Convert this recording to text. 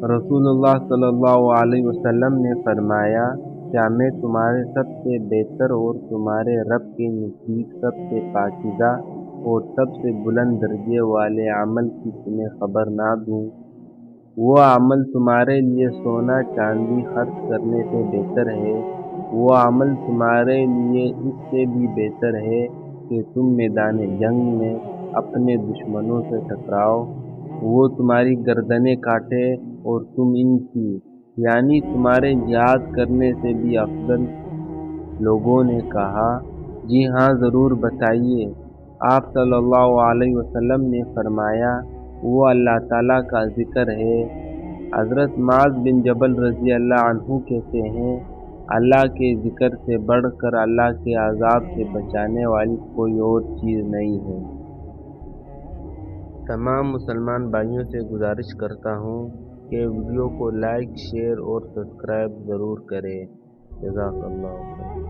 رسول اللہ صلی اللہ علیہ وسلم نے فرمایا، کیا میں تمہارے سب سے بہتر اور تمہارے رب کے نزدیک سب سے پاکیزہ اور سب سے بلند درجے والے عمل کی تمہیں خبر نہ دوں؟ وہ عمل تمہارے لیے سونا چاندی خرچ کرنے سے بہتر ہے، وہ عمل تمہارے لیے اس سے بھی بہتر ہے کہ تم میدان جنگ میں اپنے دشمنوں سے ٹکراؤ، وہ تمہاری گردنیں کاٹے اور تم ان کی، یعنی تمہارے جہاد کرنے سے بھی افضل۔ لوگوں نے کہا، جی ہاں ضرور بتائیے۔ آپ صلی اللہ علیہ وسلم نے فرمایا، وہ اللہ تعالیٰ کا ذکر ہے۔ حضرت معاذ بن جبل رضی اللہ عنہ کہتے ہیں، اللہ کے ذکر سے بڑھ کر اللہ کے عذاب سے بچانے والی کوئی اور چیز نہیں ہے۔ تمام مسلمان بھائیوں سے گزارش کرتا ہوں کہ ویڈیو کو لائک، شیئر اور سبسکرائب ضرور کریں۔ جزاک اللہ خیر۔